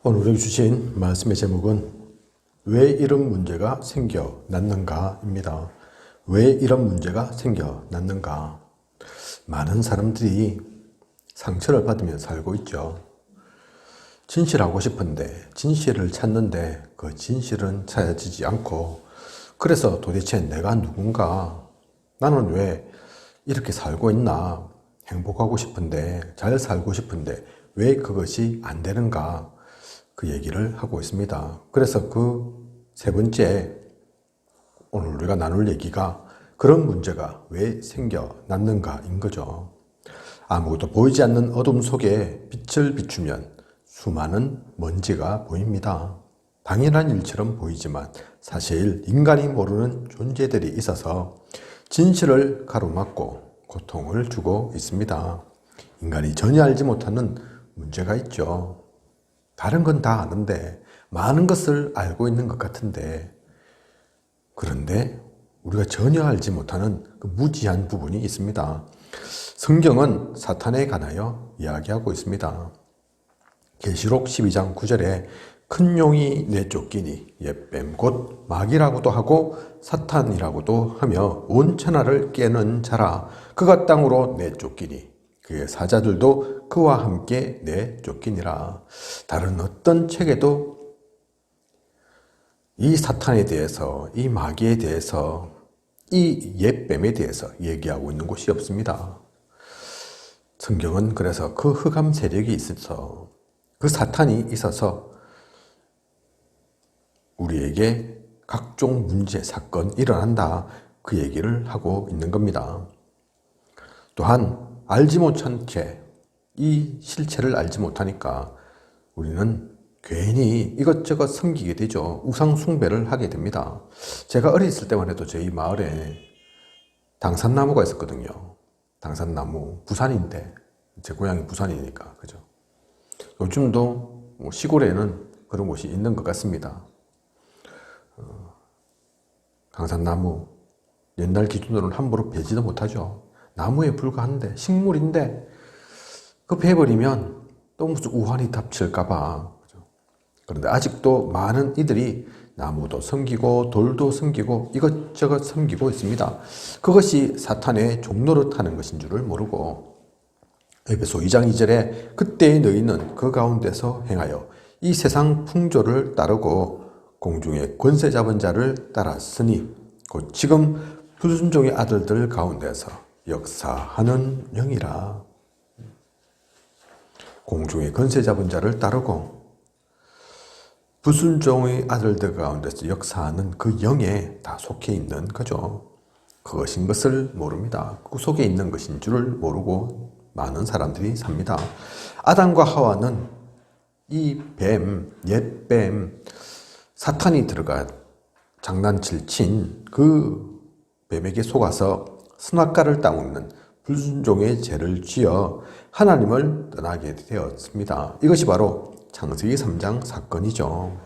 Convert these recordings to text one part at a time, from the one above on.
오늘 주신 말씀의 제목은 왜 이런 문제가 생겨났는가입니다. 왜 이런 문제가 생겨났는가? 많은 사람들이 상처를 받으며 살고 있죠. 진실하고 싶은데 진실을 찾는데 그 진실은 찾아지지 않고, 그래서 도대체 내가 누군가? 나는 왜 이렇게 살고 있나? 행복하고 싶은데, 잘 살고 싶은데 왜 그것이 안 되는가? 그 얘기를 하고 있습니다. 그래서 그 세 번째, 오늘 우리가 나눌 얘기가 그런 문제가 왜 생겨났는가인 거죠. 아무것도 보이지 않는 어둠 속에 빛을 비추면 수많은 먼지가 보입니다. 당연한 일처럼 보이지만 사실 인간이 모르는 존재들이 있어서 진실을 가로막고 고통을 주고 있습니다. 인간이 전혀 알지 못하는 문제가 있죠. 다른 건 다 아는데, 많은 것을 알고 있는 것 같은데, 그런데 우리가 전혀 알지 못하는 그 무지한 부분이 있습니다. 성경은 사탄에 관하여 이야기하고 있습니다. 계시록 12장 9절에 큰 용이 내쫓기니 옛뱀 곧 마귀라고도 하고 사탄이라고도 하며 온 천하를 깨는 자라. 그가 땅으로 내쫓기니 그의 사자들도 그와 함께 내쫓기니라. 다른 어떤 책에도 이 사탄에 대해서, 이 마귀에 대해서, 이 옛뱀에 대해서 얘기하고 있는 곳이 없습니다. 성경은 그래서 그 흑암 세력이 있어서, 그 사탄이 있어서 우리에게 각종 문제, 사건 일어난다, 그 얘기를 하고 있는 겁니다. 또한 알지 못한 채, 이 실체를 알지 못하니까 우리는 괜히 이것저것 섬기게 되죠. 우상 숭배를 하게 됩니다. 제가 어렸을 때만 해도 저희 마을에 당산나무가 있었거든요. 당산나무, 부산인데, 제 고향이 부산이니까, 그죠? 요즘도 시골에는 그런 곳이 있는 것 같습니다. 당산나무, 옛날 기준으로는 함부로 베지도 못하죠. 나무에 불과한데, 식물인데, 그 베버리면 또 무슨 우환이 닥칠까봐. 그런데 아직도 많은 이들이 나무도 섬기고 돌도 섬기고 이것저것 섬기고 있습니다. 그것이 사탄의 종노릇하는 것인 줄을 모르고, 에베소 2장 2절에 그때의 너희는 그 가운데서 행하여 이 세상 풍조를 따르고 공중의 권세 잡은 자를 따랐으니 곧 지금 불순종의 아들들 가운데서 역사하는 영이라. 공중의 권세 잡은 자를 따르고 불순종의 아들들 가운데서 역사하는 그 영에 다 속해 있는 거죠. 그것인 것을 모릅니다. 그 속에 있는 것인 줄을 모르고 많은 사람들이 삽니다. 아담과 하와는 이 뱀, 옛뱀, 사탄이 들어가 장난칠 친 그 뱀에게 속아서 선악과를 따먹는 불순종의 죄를 지어 하나님을 떠나게 되었습니다. 이것이 바로 창세기 3장 사건이죠.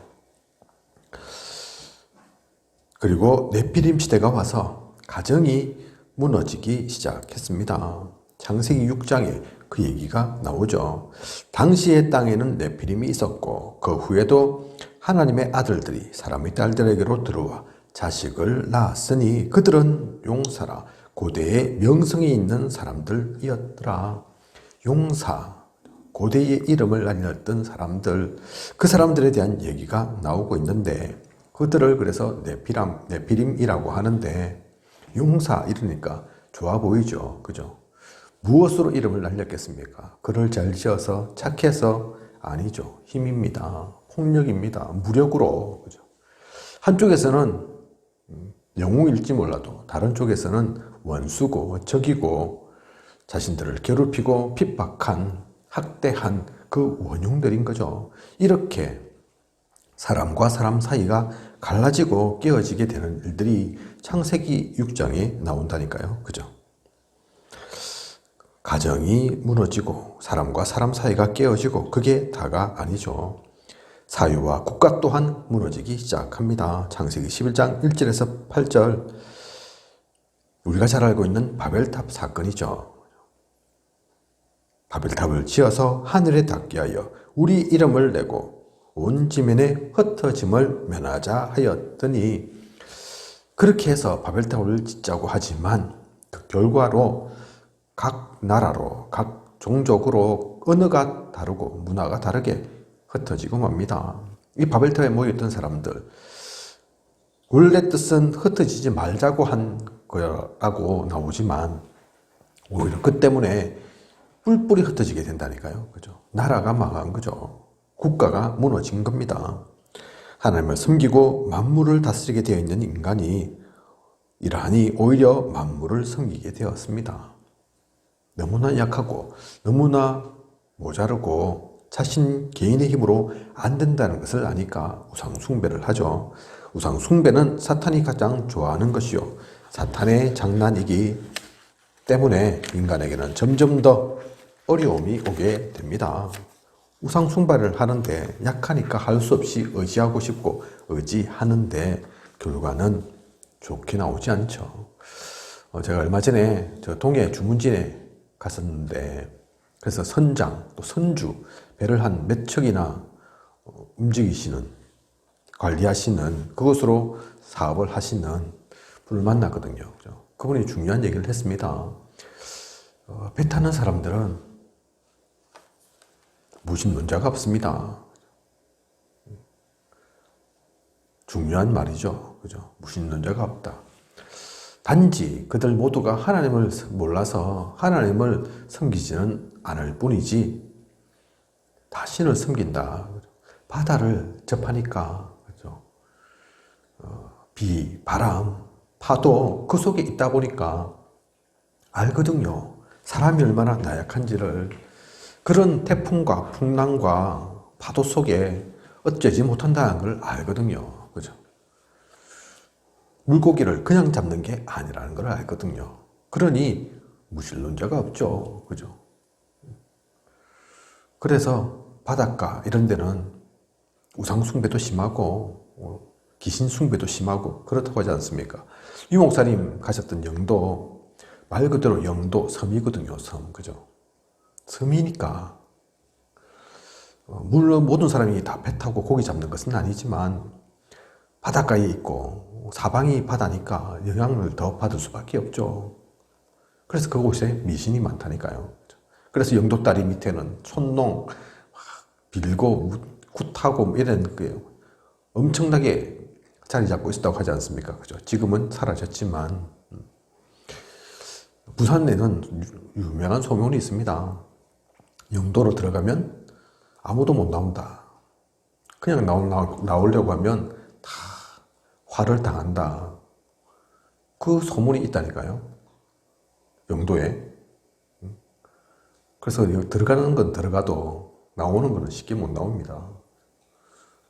그리고 네피림 시대가 와서 가정이 무너지기 시작했습니다. 창세기 6장에 그 얘기가 나오죠. 당시의 땅에는 네피림이 있었고 그 후에도 하나님의 아들들이 사람의 딸들에게로 들어와 자식을 낳았으니 그들은 용사라. 고대의 명성이 있는 사람들이었더라. 용사, 고대의 이름을 알렸던 사람들, 그 사람들에 대한 얘기가 나오고 있는데, 그들을 그래서 네피림이라고 하는데, 용사 이러니까 좋아 보이죠. 그죠? 무엇으로 이름을 날렸겠습니까? 글을 잘 지어서 착해서? 아니죠. 힘입니다. 폭력입니다. 무력으로. 그죠? 한쪽에서는 영웅일지 몰라도 다른 쪽에서는 원수고 적이고 자신들을 괴롭히고 핍박한, 학대한 그 원흉들인 거죠. 이렇게 사람과 사람 사이가 갈라지고 깨어지게 되는 일들이 창세기 6장에 나온다니까요. 그죠? 가정이 무너지고 사람과 사람 사이가 깨어지고 그게 다가 아니죠. 사회와 국가 또한 무너지기 시작합니다. 창세기 11장 1절에서 8절, 우리가 잘 알고 있는 바벨탑 사건이죠. 바벨탑을 지어서 하늘에 닿게 하여 우리 이름을 내고 온 지면에 흩어짐을 면하자 하였더니 그렇게 해서 바벨탑을 짓자고 하지만 그 결과로 각 나라로 각 종족으로 언어가 다르고 문화가 다르게 흩어지고 맙니다. 이 바벨탑에 모였던 사람들 원래 뜻은 흩어지지 말자고 한 거라고 나오지만 오히려 그 때문에 뿔뿔이 흩어지게 된다니까요. 그죠? 나라가 망한 거죠. 국가가 무너진 겁니다. 하나님을 섬기고 만물을 다스리게 되어 있는 인간이 이러하니 오히려 만물을 섬기게 되었습니다. 너무나 약하고 너무나 모자르고 자신 개인의 힘으로 안 된다는 것을 아니까 우상숭배를 하죠. 우상숭배는 사탄이 가장 좋아하는 것이요 사탄의 장난이기 때문에 인간에게는 점점 더 어려움이 오게 됩니다. 우상숭배를 하는데 약하니까 할 수 없이 의지하고 싶고 의지하는데 결과는 좋게 나오지 않죠. 제가 얼마 전에 저 동해 주문진에 갔었는데 그래서 선장 또 선주 배를 한 몇 척이나 움직이시는 관리하시는 그것으로 사업을 하시는 분을 만났거든요. 그분이 중요한 얘기를 했습니다. 배 타는 사람들은 무신론자가 없습니다. 중요한 말이죠. 그죠? 무신론자가 없다. 단지 그들 모두가 하나님을 몰라서 하나님을 섬기지는 않을 뿐이지 다신을 섬긴다. 바다를 접하니까 그죠? 비, 바람, 파도 그 속에 있다 보니까 알거든요. 사람이 얼마나 나약한지를. 그런 태풍과 풍랑과 파도 속에 어쩌지 못한다는 걸 알거든요. 그죠? 물고기를 그냥 잡는 게 아니라는 걸 알거든요. 그러니 무신론자가 없죠. 그죠? 그래서 바닷가 이런 데는 우상숭배도 심하고 귀신숭배도 심하고 그렇다고 하지 않습니까? 유 목사님 가셨던 영도 말 그대로 영도 섬이거든요. 섬. 그죠? 섬이니까 물론 모든 사람이 다 배 타고 고기 잡는 것은 아니지만 바닷가에 있고 사방이 바다니까 영향을 더 받을 수밖에 없죠. 그래서 그곳에 미신이 많다니까요. 그래서 영도다리 밑에는 촌농 빌고 굿하고 이런 게 엄청나게 자리 잡고 있었다고 하지 않습니까? 그죠? 지금은 사라졌지만 부산에는 유명한 소문이 있습니다. 영도로 들어가면 아무도 못 나온다. 그냥 나오려고 하면 다 화를 당한다. 그 소문이 있다니까요. 영도에. 그래서 들어가는 건 들어가도 나오는 건 쉽게 못 나옵니다.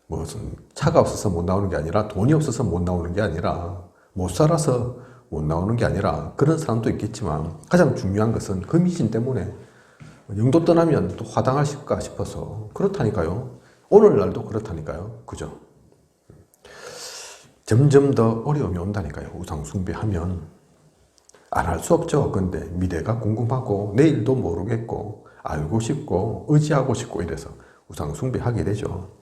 무슨 차가 없어서 못 나오는 게 아니라 돈이 없어서 못 나오는 게 아니라 못 살아서 못 나오는 게 아니라 그런 사람도 있겠지만 가장 중요한 것은 그 미신 때문에 영도 떠나면 또 화당하실까 싶어서 그렇다니까요. 오늘날도 그렇다니까요. 그죠? 점점 더 어려움이 온다니까요. 우상숭배하면 안 할 수 없죠. 근데 미래가 궁금하고 내일도 모르겠고 알고 싶고 의지하고 싶고 이래서 우상숭배하게 되죠.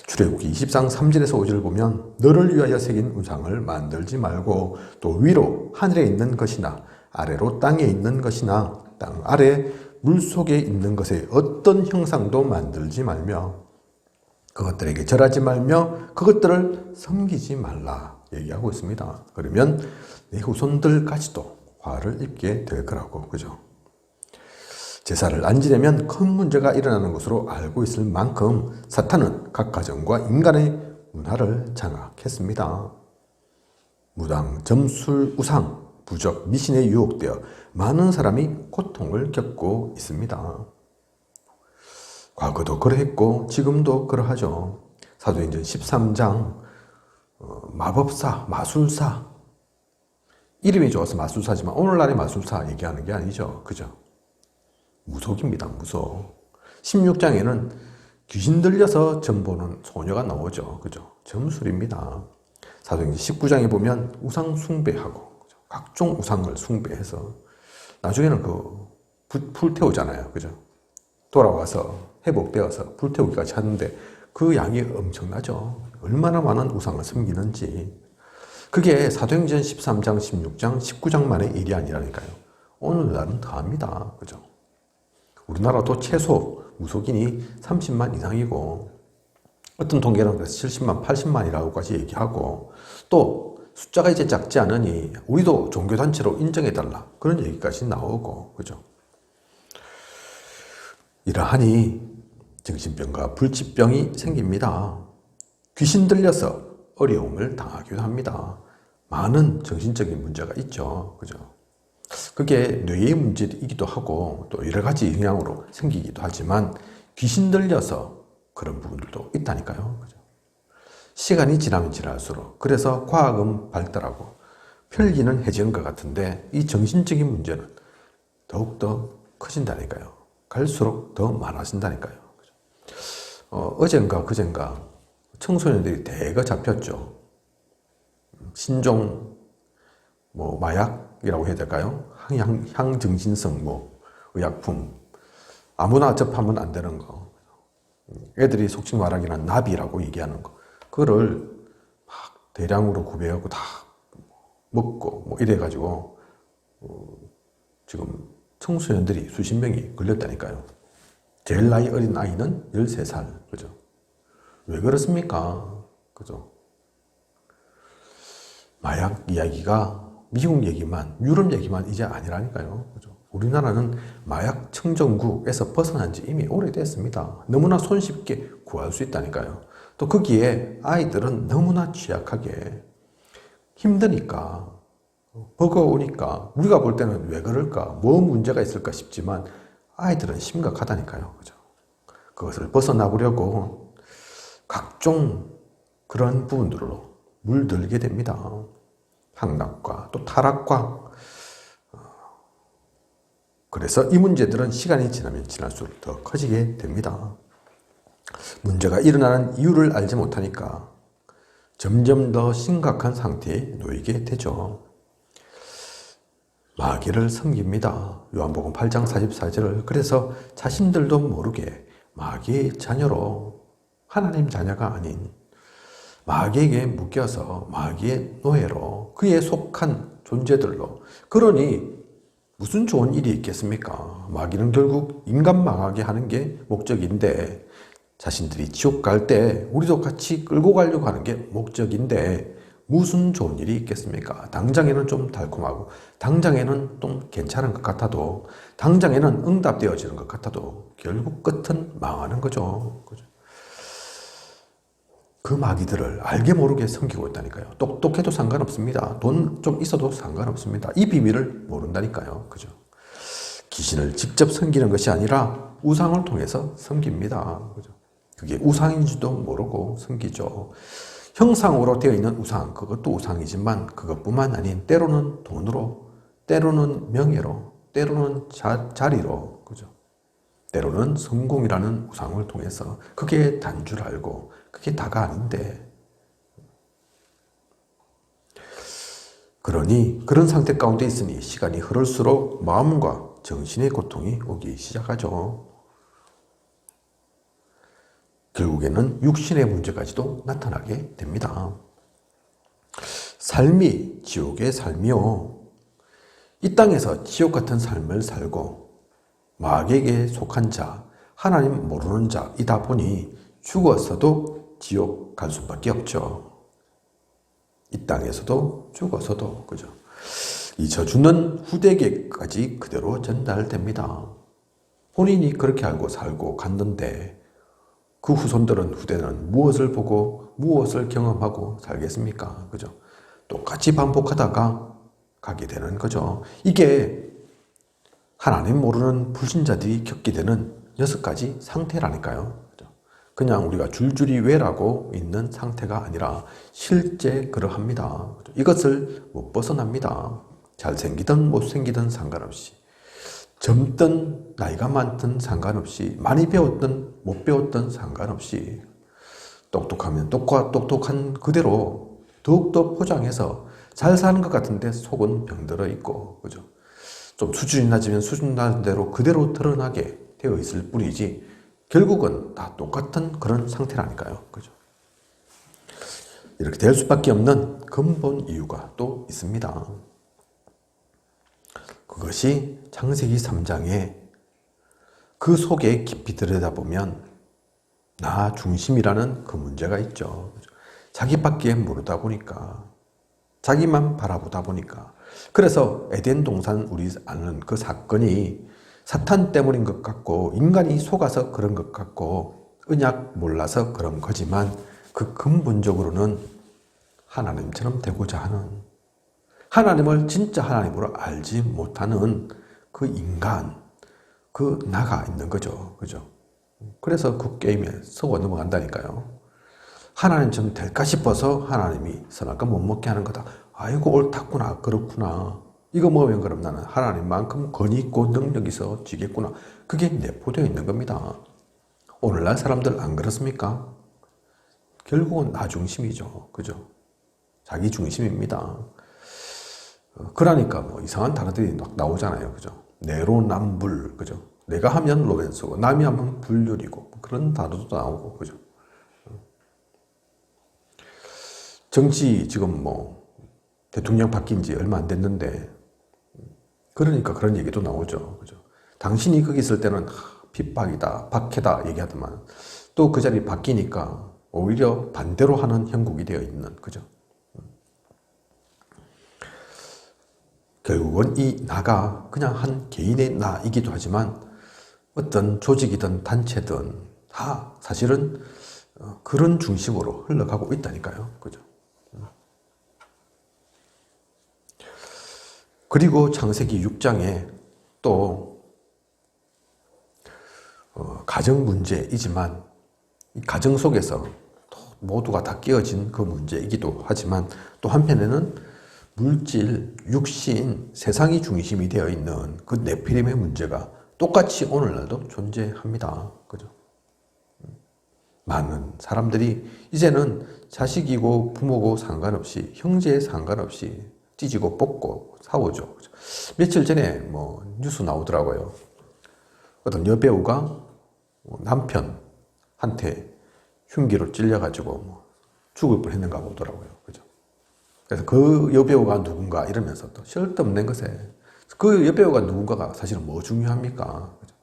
출애굽기 20장 3절에서 5절을 보면 너를 위하여 새긴 우상을 만들지 말고 또 위로 하늘에 있는 것이나 아래로 땅에 있는 것이나 땅 아래 물속에 있는 것에 어떤 형상도 만들지 말며 그것들에게 절하지 말며 그것들을 섬기지 말라 얘기하고 있습니다. 그러면 내 후손들까지도 화를 입게 될 거라고. 그죠? 제사를 안 지내면 큰 문제가 일어나는 것으로 알고 있을 만큼 사탄은 각 가정과 인간의 문화를 장악했습니다. 무당, 점술, 우상, 부적, 미신에 유혹되어 많은 사람이 고통을 겪고 있습니다. 과거도 그러했고 지금도 그러하죠. 사도행전 13장 마법사, 마술사 이름이 좋아서 마술사지만 오늘날의 마술사 얘기하는 게 아니죠. 그죠? 무속입니다. 무속. 16장에는 귀신 들려서 점 보는 소녀가 나오죠. 그죠? 점술입니다. 사도행전 19장에 보면 우상 숭배하고 각종 우상을 숭배해서 나중에는 불태우잖아요. 그죠? 돌아와서 회복되어서 불태우기까지 하는데 그 양이 엄청나죠. 얼마나 많은 우상을 섬기는지. 그게 사도행전 13장, 16장, 19장만의 일이 아니라니까요. 오늘날은 더합니다. 그죠? 우리나라도 최소 무속인이 30만 이상이고, 어떤 통계는 그래서 70만, 80만이라고까지 얘기하고, 또 숫자가 이제 작지 않으니 우리도 종교단체로 인정해달라. 그런 얘기까지 나오고, 그죠? 이러하니 정신병과 불치병이 생깁니다. 귀신 들려서 어려움을 당하기도 합니다. 많은 정신적인 문제가 있죠. 그죠? 그게 뇌의 문제이기도 하고 또 여러 가지 영향으로 생기기도 하지만 귀신 들려서 그런 부분들도 있다니까요. 그죠? 시간이 지나면 지날수록 그래서 과학은 발달하고 편리는 해지는 것 같은데 이 정신적인 문제는 더욱더 커진다니까요. 갈수록 더 많아진다니까요. 어젠가 그젠가 청소년들이 대거 잡혔죠. 신종 마약이라고 해야 될까요? 향정신성 의약품 아무나 접하면 안 되는 거. 애들이 속칭 말하기는 나비라고 얘기하는 거. 그거를 막 대량으로 구매하고 다 먹고 이래가지고 지금 청소년들이 수십 명이 걸렸다니까요. 제일 나이 어린 아이는 13살. 그죠? 왜 그렇습니까? 그죠? 마약 이야기가 미국 얘기만, 유럽 얘기만 이제 아니라니까요. 그죠? 우리나라는 마약 청정국에서 벗어난 지 이미 오래됐습니다. 너무나 손쉽게 구할 수 있다니까요. 또 거기에 아이들은 너무나 취약하게 힘드니까 버거우니까 우리가 볼 때는 왜 그럴까? 뭐 문제가 있을까 싶지만 아이들은 심각하다니까요. 그죠? 그것을 벗어나보려고 각종 그런 부분들로 물들게 됩니다. 향락과 또 타락과. 그래서 이 문제들은 시간이 지나면 지날수록 더 커지게 됩니다. 문제가 일어나는 이유를 알지 못하니까 점점 더 심각한 상태에 놓이게 되죠. 마귀를 섬깁니다. 요한복음 8장 44절을 그래서 자신들도 모르게 마귀의 자녀로 하나님 자녀가 아닌 마귀에게 묶여서 마귀의 노예로 그에 속한 존재들로 그러니 무슨 좋은 일이 있겠습니까? 마귀는 결국 인간 망하게 하는 게 목적인데 자신들이 지옥 갈 때 우리도 같이 끌고 가려고 하는 게 목적인데 무슨 좋은 일이 있겠습니까? 당장에는 좀 달콤하고 당장에는 좀 괜찮은 것 같아도 당장에는 응답되어지는 것 같아도 결국 끝은 망하는 거죠. 그 마귀들을 알게 모르게 섬기고 있다니까요. 똑똑해도 상관없습니다. 돈 좀 있어도 상관없습니다. 이 비밀을 모른다니까요. 그죠? 귀신을 직접 섬기는 것이 아니라 우상을 통해서 섬깁니다. 그죠? 그게 우상인지도 모르고 섬기죠. 형상으로 되어 있는 우상, 그것도 우상이지만 그것뿐만 아닌 때로는 돈으로, 때로는 명예로, 때로는 자리로, 그죠? 때로는 성공이라는 우상을 통해서 그게 단 줄 알고 그게 다가 아닌데 그러니 그런 상태 가운데 있으니 시간이 흐를수록 마음과 정신의 고통이 오기 시작하죠. 결국에는 육신의 문제까지도 나타나게 됩니다. 삶이 지옥의 삶이요. 이 땅에서 지옥 같은 삶을 살고 마귀에게 속한 자, 하나님 모르는 자이다 보니 죽었어도 지옥 갈 수밖에 없죠. 이 땅에서도 죽어서도, 그죠? 이 저주는 후대에게까지 그대로 전달됩니다. 본인이 그렇게 알고 살고 갔는데 그 후손들은 후대는 무엇을 보고 무엇을 경험하고 살겠습니까? 그죠? 똑같이 반복하다가 가게 되는 거죠. 이게 하나님 모르는 불신자들이 겪게 되는 6가지 상태라니까요. 그냥 우리가 줄줄이 외라고 있는 상태가 아니라 실제 그러합니다. 이것을 못 벗어납니다. 잘생기든 못생기든 상관없이, 젊든 나이가 많든 상관없이, 많이 배웠든 못 배웠든 상관없이 똑똑하면 똑똑한 그대로 더욱더 포장해서 잘 사는 것 같은데 속은 병들어 있고, 그죠? 좀 수준이 낮으면 수준 낮은 대로 그대로 드러나게 되어 있을 뿐이지 결국은 다 똑같은 그런 상태라니까요. 그죠? 이렇게 될 수밖에 없는 근본 이유가 또 있습니다. 그것이 창세기 3장에 그 속에 깊이 들여다보면 나 중심이라는 그 문제가 있죠. 자기밖에 모르다 보니까, 자기만 바라보다 보니까. 그래서 에덴 동산 우리 아는 그 사건이 사탄 때문인 것 같고, 인간이 속아서 그런 것 같고, 언약 몰라서 그런 거지만 그 근본적으로는 하나님처럼 되고자 하는, 하나님을 진짜 하나님으로 알지 못하는 그 인간, 그 나가 있는 거죠. 그죠? 그래서 그 게임에 속아 넘어간다니까요. 하나님처럼 될까 싶어서 하나님이 선악과 못 먹게 하는 거다. 아이고 옳았구나, 그렇구나. 이거 먹으면 그럼 나는 하나님만큼 권위 있고 능력 있어 지겠구나. 그게 내포되어 있는 겁니다. 오늘날 사람들 안 그렇습니까? 결국은 나 중심이죠. 그죠? 자기 중심입니다. 그러니까 뭐 이상한 단어들이 막 나오잖아요. 그죠? 내로남불. 그죠? 내가 하면 로맨스고 남이 하면 불륜이고 그런 단어도 나오고. 그죠? 정치 지금 뭐 대통령 바뀐 지 얼마 안 됐는데 그러니까 그런 얘기도 나오죠. 그죠? 당신이 거기 있을 때는 핍박이다, 박해다 얘기하더만 또 그 자리 바뀌니까 오히려 반대로 하는 형국이 되어 있는. 그죠? 결국은 이 나가 그냥 한 개인의 나이기도 하지만 어떤 조직이든 단체든 다 사실은 그런 중심으로 흘러가고 있다니까요. 그죠? 그리고 창세기 6장에 또 가정 문제이지만 이 가정 속에서 모두가 다 끼어진 그 문제이기도 하지만 또 한편에는 물질, 육신, 세상이 중심이 되어 있는 그 네피림의 문제가 똑같이 오늘날도 존재합니다. 그죠? 많은 사람들이 이제는 자식이고 부모고 상관없이 형제에 상관없이 찢고 뽑고 싸우죠. 그죠? 며칠 전에 뭐 뉴스 나오더라고요. 어떤 여배우가 남편한테 흉기로 찔려가지고 뭐 죽을 뻔했는가 보더라고요. 그죠? 그래서 그 여배우가 누군가 이러면서 또 쓸데없는 것에 그 여배우가 누군가가 사실은 뭐 중요합니까? 그죠?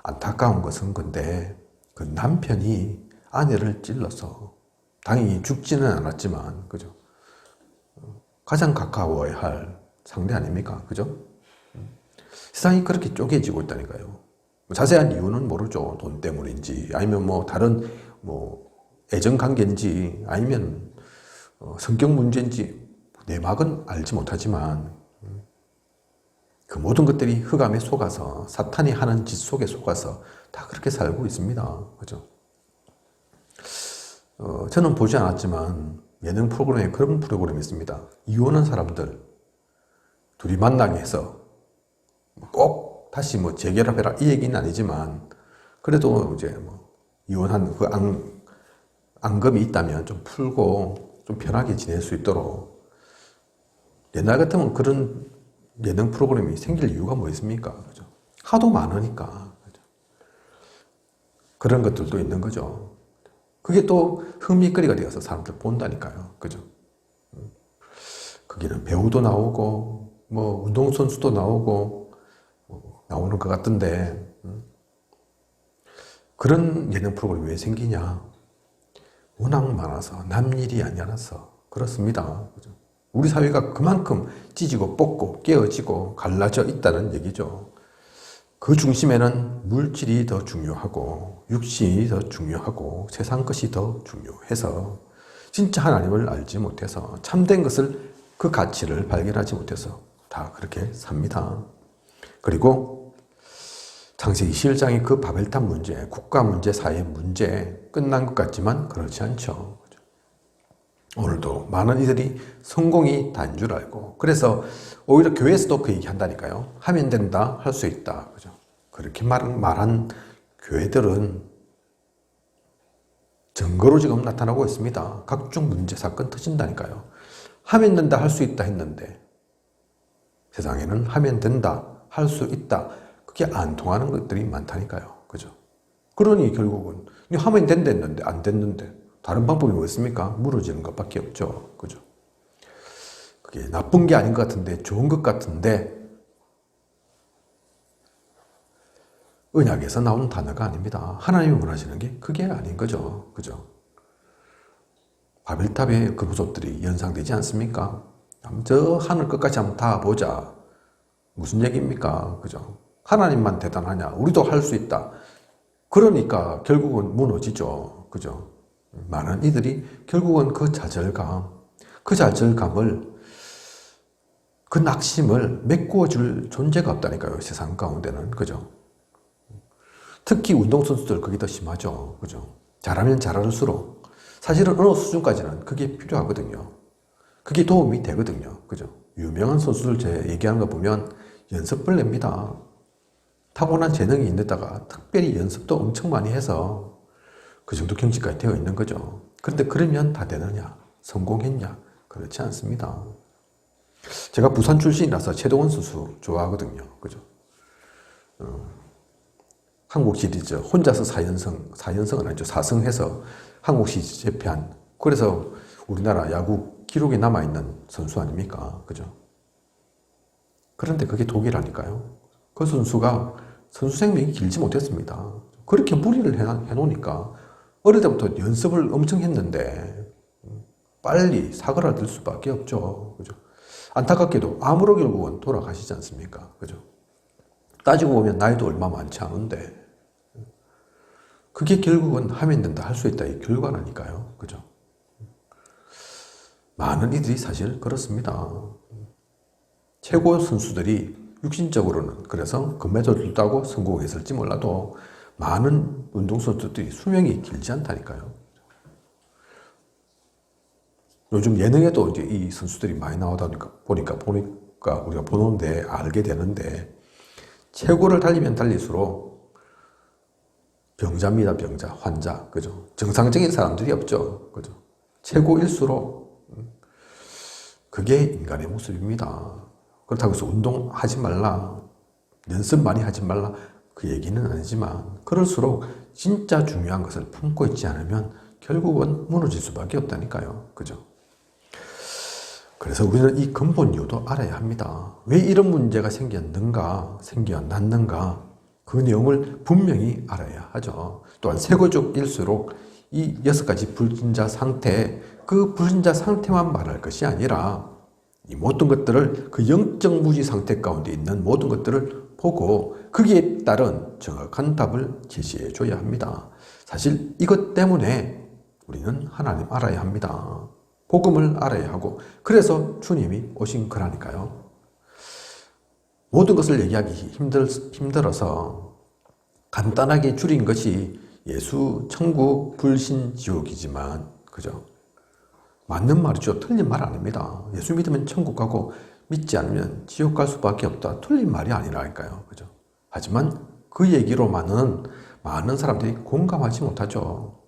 안타까운 것은 근데 그 남편이 아내를 찔러서 당연히 죽지는 않았지만 그죠? 가장 가까워야 할 상대 아닙니까? 그죠? 세상이 그렇게 쪼개지고 있다니까요. 자세한 이유는 모르죠. 돈 때문인지 아니면 뭐 다른 뭐 애정 관계인지 아니면 성격 문제인지 내막은 알지 못하지만 그 모든 것들이 흑암에 속아서 사탄이 하는 짓 속에 속아서 다 그렇게 살고 있습니다. 그죠? 저는 보지 않았지만 예능 프로그램에 그런 프로그램이 있습니다. 이혼한 사람들 둘이 만나게 해서 꼭 다시 뭐 재결합해라 이 얘기는 아니지만 그래도 이제 뭐 이혼한 그 앙금이 있다면 좀 풀고 좀 편하게 지낼 수 있도록 옛날 같으면 그런 예능 프로그램이 생길 이유가 뭐 있습니까? 그죠? 하도 많으니까. 그죠? 그런 것들도 있는 거죠. 그게 또 흥미거리가 되어서 사람들 본다니까요. 그죠? 거기는 배우도 나오고, 뭐, 운동선수도 나오고, 나오는 것 같던데, 그런 예능 프로그램이 왜 생기냐? 워낙 많아서, 남일이 아니라서. 그렇습니다. 그죠? 우리 사회가 그만큼 찢어지고 뽑고 깨어지고 갈라져 있다는 얘기죠. 그 중심에는 물질이 더 중요하고 육신이 더 중요하고 세상 것이 더 중요해서 진짜 하나님을 알지 못해서 참된 것을 그 가치를 발견하지 못해서 다 그렇게 삽니다. 그리고 창세기 11장의 그 바벨탑 문제, 국가 문제, 사회 문제 끝난 것 같지만 그렇지 않죠. 오늘도 많은 이들이 성공이 다인 줄 알고 그래서 오히려 교회에서도 그 얘기 한다니까요. 하면 된다, 할 수 있다. 그죠? 그렇게 말한 교회들은 증거로 지금 나타나고 있습니다. 각종 문제, 사건 터진다니까요. 하면 된다, 할 수 있다 했는데 세상에는 하면 된다, 할 수 있다. 그게 안 통하는 것들이 많다니까요. 그죠? 그러니 결국은 하면 된댔는데 안 됐는데 다른 방법이 뭐 있습니까? 무너지는 것밖에 없죠. 그죠? 그게 나쁜 게 아닌 것 같은데 좋은 것 같은데 언약에서 나오는 단어가 아닙니다. 하나님이 원하시는 게 그게 아닌 거죠. 그죠? 바벨탑의 그 모습들이 연상되지 않습니까? 저 하늘 끝까지 한번 다 보자. 무슨 얘기입니까? 그죠? 하나님만 대단하냐? 우리도 할 수 있다. 그러니까 결국은 무너지죠. 그죠? 많은 이들이 결국은 그 좌절감을, 그 낙심을 메꾸어줄 존재가 없다니까요. 세상 가운데는. 그죠? 특히 운동선수들 그게 더 심하죠. 그죠? 잘하면 잘할수록 사실은 어느 수준까지는 그게 필요하거든요. 그게 도움이 되거든요. 그죠? 유명한 선수들 제 얘기하는 거 보면 연습을 냅니다. 타고난 재능이 있는데다가 특별히 연습도 엄청 많이 해서 그 정도 경지까지 되어 있는 거죠. 그런데 그러면 다 되느냐? 성공했냐? 그렇지 않습니다. 제가 부산 출신이라서 최동원 선수 좋아하거든요. 그죠? 한국 시리즈 혼자서 4연승은 아니죠. 4승해서 한국 시리즈 제패한, 그래서 우리나라 야구 기록에 남아있는 선수 아닙니까? 그죠? 그런데 그게 독이라니까요. 그 선수가 선수 생명이 길지 못했습니다. 그렇게 무리를 해놓으니까 어릴 때부터 연습을 엄청 했는데 빨리 사그라들 수밖에 없죠. 그죠? 안타깝게도 암으로 결국은 돌아가시지 않습니까? 그죠? 따지고 보면 나이도 얼마 많지 않은데 그게 결국은 하면 된다, 할 수 있다, 이 결과라니까요. 그죠? 많은 이들이 사실 그렇습니다. 최고 선수들이 육신적으로는 그래서 금메달을 따고 성공했을지 몰라도 많은 운동선수들이 수명이 길지 않다니까요. 요즘 예능에도 이제 이 선수들이 많이 나오다 보니까 우리가 보는데 알게 되는데 최고를 달리면 달릴수록 병자입니다. 병자, 환자. 그죠? 정상적인 사람들이 없죠. 그죠? 최고일수록 그게 인간의 모습입니다. 그렇다고 해서 운동하지 말라, 연습 많이 하지 말라, 그 얘기는 아니지만 그럴수록 진짜 중요한 것을 품고 있지 않으면 결국은 무너질 수밖에 없다니까요. 그죠? 그래서 우리는 이 근본 이유도 알아야 합니다. 왜 이런 문제가 생겨났는가, 그 내용을 분명히 알아야 하죠. 또한 세고족일수록 이 6가지 불신자 상태, 그 불신자 상태만 말할 것이 아니라 이 모든 것들을 그 영적 무지 상태 가운데 있는 모든 것들을 보고 거기에 따른 정확한 답을 제시해 줘야 합니다. 사실 이것 때문에 우리는 하나님 알아야 합니다. 복음을 알아야 하고, 그래서 주님이 오신 거라니까요. 모든 것을 얘기하기 힘들어서 간단하게 줄인 것이 예수, 천국, 불신, 지옥이지만, 그죠? 맞는 말이죠. 틀린 말 아닙니다. 예수 믿으면 천국 가고 믿지 않으면 지옥 갈 수밖에 없다. 틀린 말이 아니라니까요. 그죠? 하지만 그 얘기로만은 많은 사람들이 공감하지 못하죠.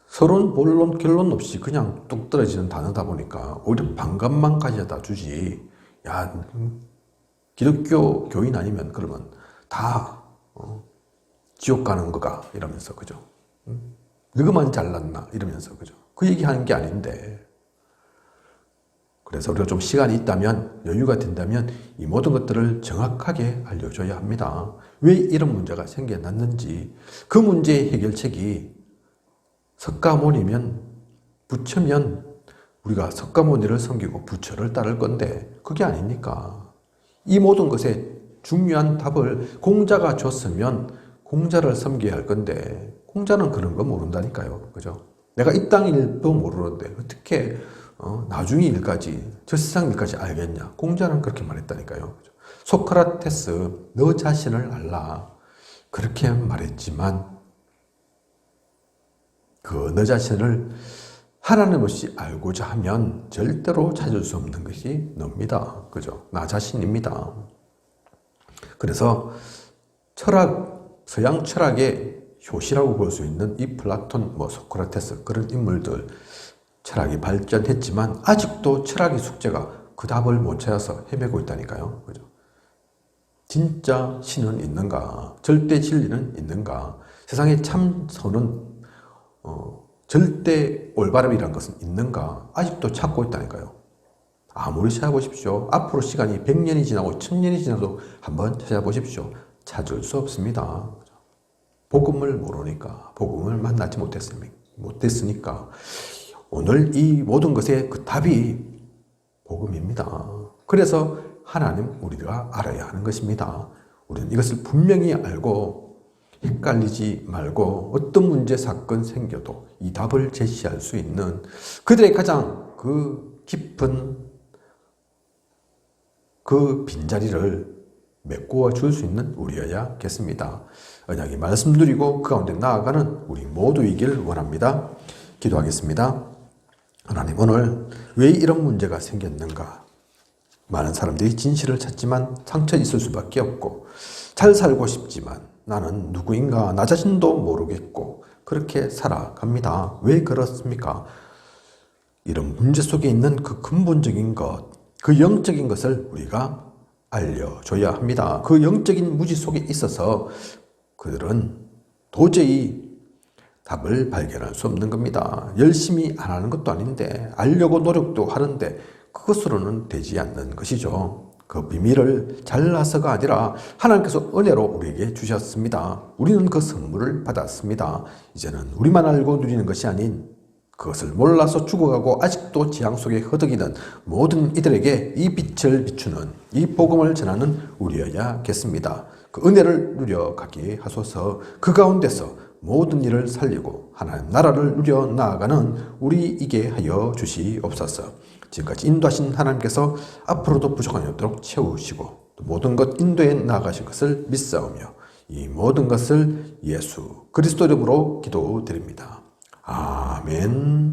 서론, 본론, 결론 없이 그냥 뚝 떨어지는 단어다 보니까 오히려 반감만 가져다 주지. 야, 기독교 교인 아니면 그러면 다 지옥 가는 거가 이러면서, 그죠? 너만 잘났나 이러면서, 그죠? 그 얘기하는 게 아닌데. 그래서 우리가 좀 시간이 있다면, 여유가 된다면 이 모든 것들을 정확하게 알려줘야 합니다. 왜 이런 문제가 생겨났는지, 그 문제의 해결책이 석가모니면, 부처면 우리가 석가모니를 섬기고 부처를 따를 건데 그게 아니니까. 이 모든 것에 중요한 답을 공자가 줬으면 공자를 섬겨야 할 건데 공자는 그런 거 모른다니까요. 그죠? 내가 이 땅 일도 모르는데 어떻게 나중의 일까지, 저 세상 일까지 알겠냐? 공자는 그렇게 말했다니까요. 그죠? 소크라테스, 너 자신을 알라, 그렇게 말했지만 그 너 자신을 하나님 없이 알고자 하면 절대로 찾을 수 없는 것이 너입니다. 그죠? 나 자신입니다. 그래서 서양 철학의 효시라고 볼 수 있는 이 플라톤, 소크라테스, 그런 인물들, 철학이 발전했지만 아직도 철학의 숙제가 그 답을 못 찾아서 헤매고 있다니까요. 그죠? 진짜 신은 있는가? 절대 진리는 있는가? 세상에 참선은 절대 올바름이라는 것은 있는가? 아직도 찾고 있다니까요. 아무리 찾아보십시오. 앞으로 시간이 100년이 지나고 1000년이 지나도 한번 찾아보십시오. 찾을 수 없습니다. 복음을 모르니까, 복음을 만나지 못했으니까 오늘 이 모든 것의 그 답이 복음입니다. 그래서 하나님 우리가 알아야 하는 것입니다. 우리는 이것을 분명히 알고 헷갈리지 말고 어떤 문제 사건 생겨도 이 답을 제시할 수 있는 그들의 가장 그 깊은 그 빈자리를 메꾸어 줄 수 있는 우리여야겠습니다. 언약의 말씀 드리고 그 가운데 나아가는 우리 모두이길 원합니다. 기도하겠습니다. 하나님, 오늘 왜 이런 문제가 생겼는가? 많은 사람들이 진실을 찾지만 상처 있을 수밖에 없고, 잘 살고 싶지만 나는 누구인가 나 자신도 모르겠고 그렇게 살아갑니다. 왜 그렇습니까? 이런 문제 속에 있는 그 근본적인 것, 그 영적인 것을 우리가 알려줘야 합니다. 그 영적인 무지 속에 있어서 그들은 도저히 답을 발견할 수 없는 겁니다. 열심히 안 하는 것도 아닌데, 알려고 노력도 하는데 그것으로는 되지 않는 것이죠. 그 비밀을 잘나서가 아니라 하나님께서 은혜로 우리에게 주셨습니다. 우리는 그 선물을 받았습니다. 이제는 우리만 알고 누리는 것이 아닌 그것을 몰라서 죽어가고 아직도 지향 속에 허덕이는 모든 이들에게 이 빛을 비추는, 이 복음을 전하는 우리여야겠습니다. 그 은혜를 누려가게 하소서. 그 가운데서 모든 일을 살리고 하나님 나라를 누려 나아가는 우리이게 하여 주시옵소서. 지금까지 인도하신 하나님께서 앞으로도 부족함이 없도록 채우시고 모든 것 인도에 나아가실 것을 믿사오며 이 모든 것을 예수 그리스도 이름으로 기도드립니다. 아멘.